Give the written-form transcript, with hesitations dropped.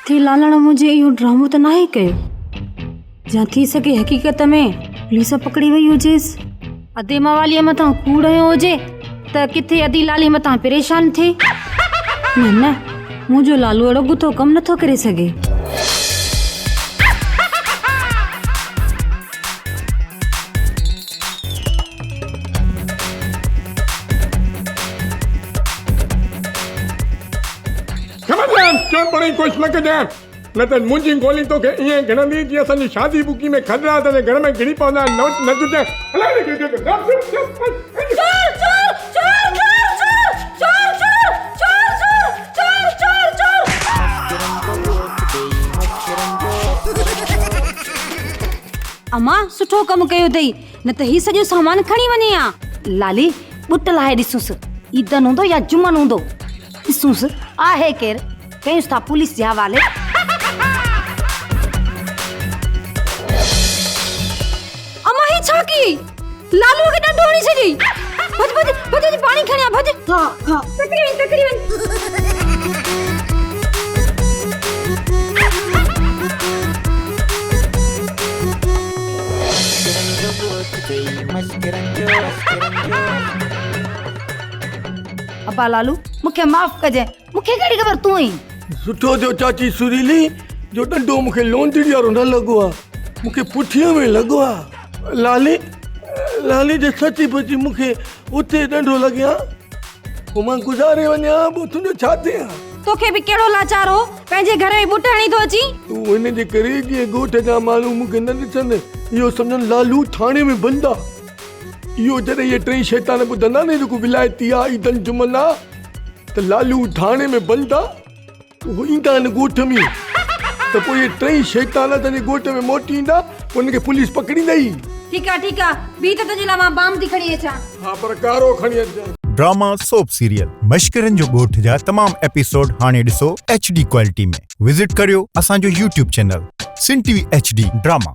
किथे लालण मुझे इहो ड्रामो त नाहे कयो जा थी सके हकीकत में पुलिस पकड़ी वई हुजेसि अधे मवालीअ मथां कूड़ हयो हुजे त किथे अधी लाली मथां परेशान थिए। न न मुंहिंजो लालू अहिड़ो गुथो कमु नथो करे सघे। क्यों पढ़ी कुछ न कजां न त मुंहिंजी गोली तोखे ईअं घिरंदी जीअं असांजी शादी बुकी में खदरा त घर में घिरी पवंदा न तुझे अम्मा सुठो कमु कयो अथई न त ही सॼो सामान खणी वञे हा। लाली बुट लाहे ॾिसूंसि ईदन हूंदो या जुमन हूंदो ॾिसूंसि आहे केरु कयूंसि था पुलिस जे हवाले। अम्मा ही छा की लालू खे ॾंडो हणी छॾी भज भज भज पाणी खणिया भज। हा हा तकड़ी वञ अब्बा लालू मूंखे माफ़ कजे मूंखे कहिड़ी ख़बर तूं ही सुठो थियो चाची सुरीली जो ॾंडो मूंखे लोंदड़ी वारो न लॻो आहे मूंखे पुठीअ में लॻो आहे। लाली लाली जे सची पची मूंखे उते ॾंडो लॻिया पोइ मां गुज़ारे वञा पोइ तुंहिंजो छा थियां। तोखे बि कहिड़ो लाचार हो पंहिंजे घर में बुट हणी थो अची। तूं हिन जे करे जीअं ॻोठ जा माण्हू मूंखे न ॾिसनि इहो सम्झनि लालू थाणे में बंदि आहे। इहो जॾहिं इहे टई शैतान ॿुधंदा न जेको विलायती आहे ईदन जुमन आहे त लालू थाणे में बंदि आहे उहो ईंदा आहिनि ॻोठ में त पोइ इहे टई शैतान पंहिंजे ॻोठ में मोटी ईंदा पोइ हुनखे पुलिस पकड़ींदई। ठीकु आहे बी त तुंहिंजे लाइ मां बाम थी खणी अचां। हा पर कारो खणी अचां। ड्रामा सोप सीरियल मश्करनि जो ॻोठ जा तमाम एपिसोड हाणे ॾिसो HD क्वालिटी में। विज़िट करियो असांजो YouTube चैनल सिन TV HD ड्रामा।